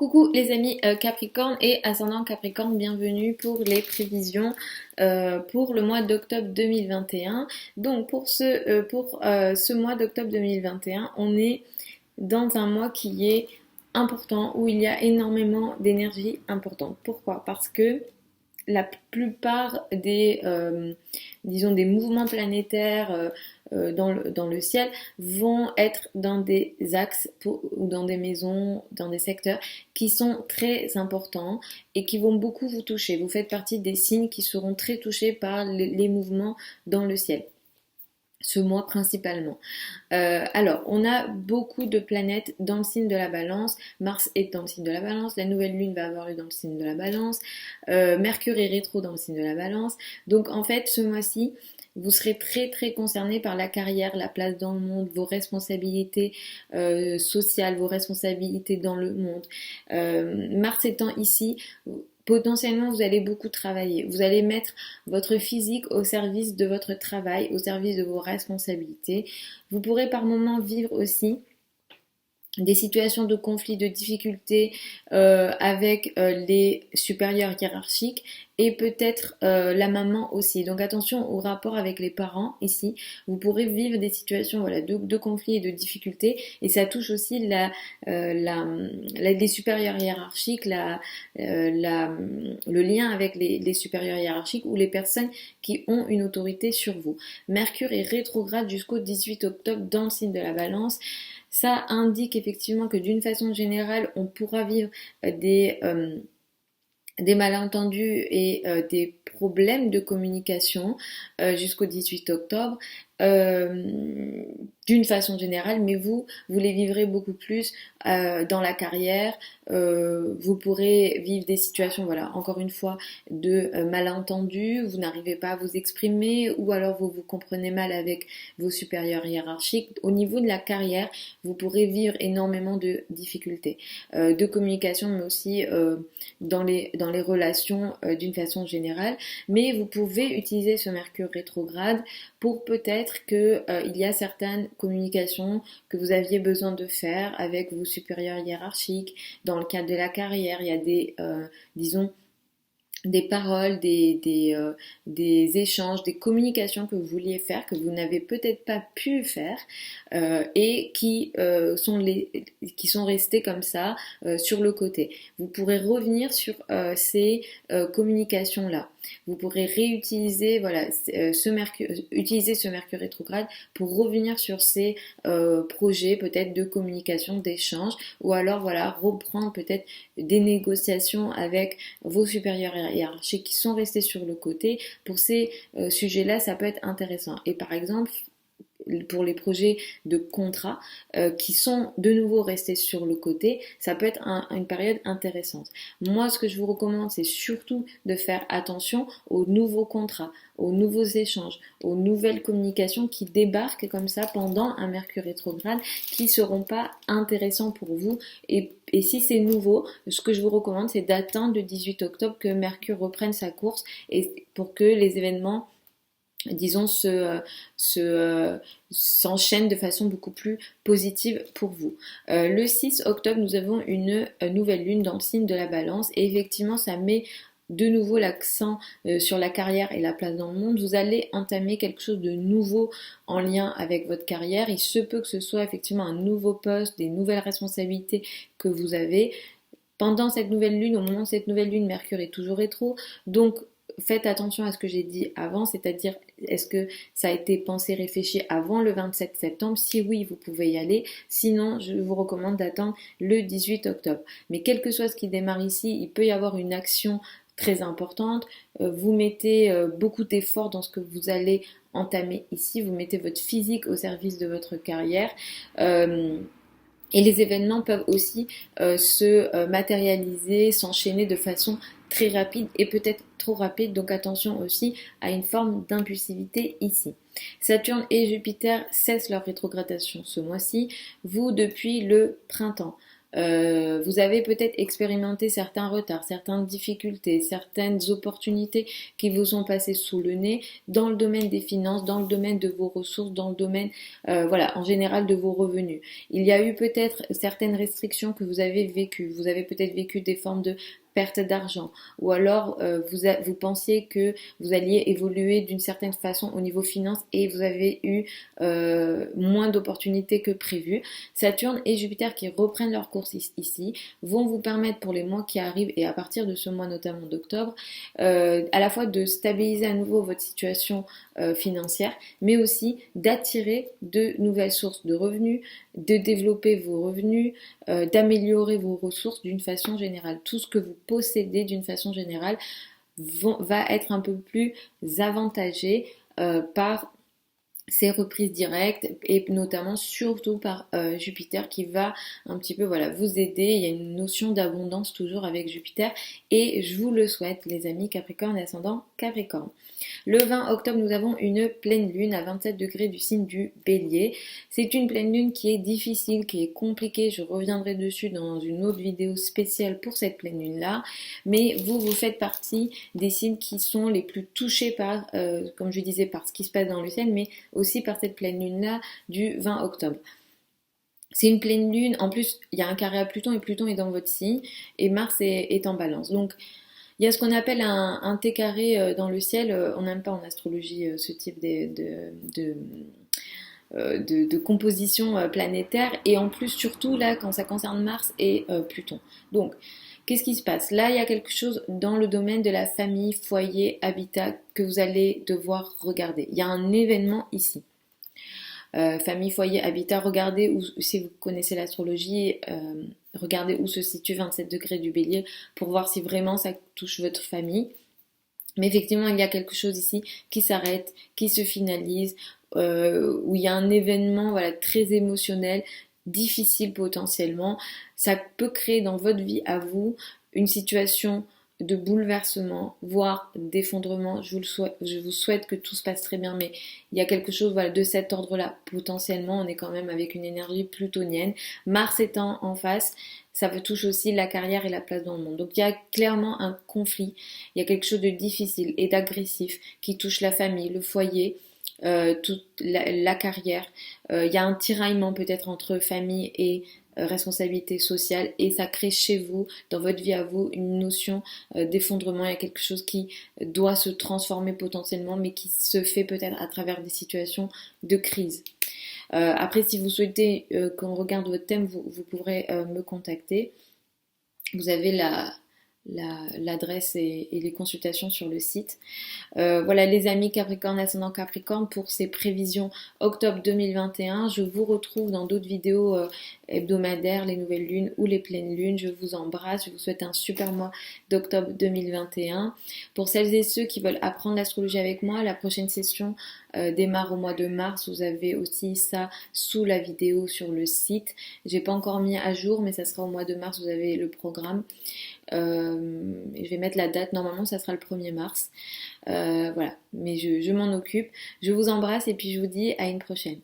Coucou les amis Capricorne et ascendant Capricorne, bienvenue pour les prévisions pour le mois d'octobre 2021. Donc pour ce mois d'octobre 2021, on est dans un mois qui est important, où il y a énormément d'énergie importante. Pourquoi? Parce que la plupart disons des mouvements planétaires dans le ciel vont être dans des axes ou dans des maisons, dans des secteurs qui sont très importants et qui vont beaucoup vous toucher. Vous faites partie des signes qui seront très touchés par les mouvements dans le ciel. Ce mois principalement. Alors, on a beaucoup de planètes dans le signe de la Balance. Mars est dans le signe de la Balance. La nouvelle lune va avoir lieu dans le signe de la Balance. Mercure est rétro dans le signe de la Balance. Donc, en fait, ce mois-ci, vous serez très très concerné par la carrière, la place dans le monde, vos responsabilités sociales, vos responsabilités dans le monde. Mars étant ici, potentiellement, vous allez beaucoup travailler. Vous allez mettre votre physique au service de votre travail, au service de vos responsabilités. Vous pourrez par moments vivre aussi des situations de conflit, de difficultés avec les supérieurs hiérarchiques et peut-être la maman aussi. Donc attention au rapport avec les parents ici. Vous pourrez vivre des situations de conflit et de difficultés et ça touche aussi les supérieurs hiérarchiques, le lien avec les supérieurs hiérarchiques ou les personnes qui ont une autorité sur vous. Mercure est rétrograde jusqu'au 18 octobre dans le signe de la Balance. Ça indique effectivement que d'une façon générale, on pourra vivre des malentendus et des problèmes de communication jusqu'au 18 octobre. D'une façon générale, mais vous les vivrez beaucoup plus dans la carrière. Vous pourrez vivre des situations, encore une fois, de malentendus, vous n'arrivez pas à vous exprimer, ou alors vous vous comprenez mal avec vos supérieurs hiérarchiques. Au niveau de la carrière, vous pourrez vivre énormément de difficultés de communication, mais aussi dans les relations d'une façon générale. Mais vous pouvez utiliser ce Mercure rétrograde pour peut-être qu'il y a certaines communications que vous aviez besoin de faire avec vos supérieurs hiérarchiques. Dans le cadre de la carrière, il y a des paroles, des échanges, des communications que vous vouliez faire, que vous n'avez peut-être pas pu faire et qui sont restées comme ça sur le côté. Vous pourrez revenir sur ces communications-là. Vous pourrez réutiliser utiliser ce Mercure rétrograde pour revenir sur ces projets peut-être de communication, d'échange, ou alors reprendre peut-être des négociations avec vos supérieurs hiérarchiques qui sont restés sur le côté. Pour ces sujets-là, ça peut être intéressant. Et par exemple, pour les projets de contrat qui sont de nouveau restés sur le côté, ça peut être une période intéressante. Moi, ce que je vous recommande, c'est surtout de faire attention aux nouveaux contrats, aux nouveaux échanges, aux nouvelles communications qui débarquent comme ça pendant un Mercure rétrograde, qui ne seront pas intéressants pour vous. Et si c'est nouveau, ce que je vous recommande, c'est d'attendre le 18 octobre que Mercure reprenne sa course et pour que les événements s'enchaînent de façon beaucoup plus positive pour vous. Le 6 octobre, nous avons une nouvelle lune dans le signe de la Balance et effectivement, ça met de nouveau l'accent sur la carrière et la place dans le monde. Vous allez entamer quelque chose de nouveau en lien avec votre carrière. Il se peut que ce soit effectivement un nouveau poste, des nouvelles responsabilités que vous avez. Pendant cette nouvelle lune, au moment de cette nouvelle lune, Mercure est toujours rétro, donc faites attention à ce que j'ai dit avant, c'est-à-dire est-ce que ça a été pensé, réfléchi avant le 27 septembre? Si oui, vous pouvez y aller. Sinon, je vous recommande d'attendre le 18 octobre. Mais quel que soit ce qui démarre ici, il peut y avoir une action très importante. Vous mettez beaucoup d'efforts dans ce que vous allez entamer ici. Vous mettez votre physique au service de votre carrière. Et les événements peuvent aussi se matérialiser, s'enchaîner de façon très rapide et peut-être trop rapide. Donc attention aussi à une forme d'impulsivité ici. Saturne et Jupiter cessent leur rétrogradation ce mois-ci. Vous, depuis le printemps, Vous avez peut-être expérimenté certains retards, certaines difficultés, certaines opportunités qui vous sont passées sous le nez dans le domaine des finances, dans le domaine de vos ressources, dans le domaine, voilà, en général de vos revenus. Il y a eu peut-être certaines restrictions que vous avez vécues. Vous avez peut-être vécu des formes de perte d'argent, ou alors vous pensiez que vous alliez évoluer d'une certaine façon au niveau finance et vous avez eu moins d'opportunités que prévu. Saturne et Jupiter qui reprennent leur course ici vont vous permettre pour les mois qui arrivent et à partir de ce mois notamment d'octobre à la fois de stabiliser à nouveau votre situation financière, mais aussi d'attirer de nouvelles sources de revenus, de développer vos revenus, d'améliorer vos ressources d'une façon générale. Tout ce que vous possédez d'une façon générale va être un peu plus avantagé par ces reprises directes et notamment surtout par Jupiter qui va un petit peu voilà vous aider. Il y a une notion d'abondance toujours avec Jupiter et je vous le souhaite les amis Capricorne ascendant Capricorne. Le 20 octobre, nous avons une pleine lune à 27 degrés du signe du Bélier. C'est une pleine lune qui est difficile, qui est compliquée. Je reviendrai dessus dans une autre vidéo spéciale pour cette pleine lune-là. Mais vous faites partie des signes qui sont les plus touchés par, comme je disais, par ce qui se passe dans le ciel, mais aussi par cette pleine lune-là du 20 octobre. C'est une pleine lune, en plus il y a un carré à Pluton et Pluton est dans votre signe et Mars est en balance. Donc il y a ce qu'on appelle un T carré dans le ciel. On n'aime pas en astrologie ce type de composition planétaire. Et en plus, surtout là, quand ça concerne Mars et Pluton. Donc, qu'est-ce qui se passe? Là, il y a quelque chose dans le domaine de la famille, foyer, habitat que vous allez devoir regarder. Il y a un événement ici. Famille, foyer, habitat, regardez où, si vous connaissez l'astrologie, regardez où se situe 27 degrés du Bélier pour voir si vraiment ça touche votre famille. Mais effectivement, il y a quelque chose ici qui s'arrête, qui se finalise, où il y a un événement voilà, très émotionnel, difficile potentiellement. Ça peut créer dans votre vie à vous une situation de bouleversement, voire d'effondrement. Je vous souhaite que tout se passe très bien, mais il y a quelque chose voilà, de cet ordre-là. Potentiellement, on est quand même avec une énergie plutonienne. Mars étant en face, ça touche aussi la carrière et la place dans le monde. Donc il y a clairement un conflit, il y a quelque chose de difficile et d'agressif qui touche la famille, le foyer, toute la carrière. Il y a un tiraillement peut-être entre famille et responsabilité sociale et ça crée chez vous, dans votre vie à vous, une notion d'effondrement. Il y a quelque chose qui doit se transformer potentiellement mais qui se fait peut-être à travers des situations de crise. Après, si vous souhaitez qu'on regarde votre thème, vous pourrez me contacter. Vous avez l'adresse et les consultations sur le site. Voilà les amis Capricorne, ascendant Capricorne pour ces prévisions octobre 2021. Je vous retrouve dans d'autres vidéos hebdomadaires, les nouvelles lunes ou les pleines lunes. Je vous embrasse, je vous souhaite un super mois d'octobre 2021. Pour celles et ceux qui veulent apprendre l'astrologie avec moi, la prochaine session démarre au mois de mars. Vous avez aussi ça sous la vidéo sur le site. J'ai pas encore mis à jour, mais ça sera au mois de mars. Vous avez le programme. Je vais mettre la date, normalement ça sera le 1er mars. Voilà, mais je m'en occupe. Je vous embrasse et puis je vous dis à une prochaine.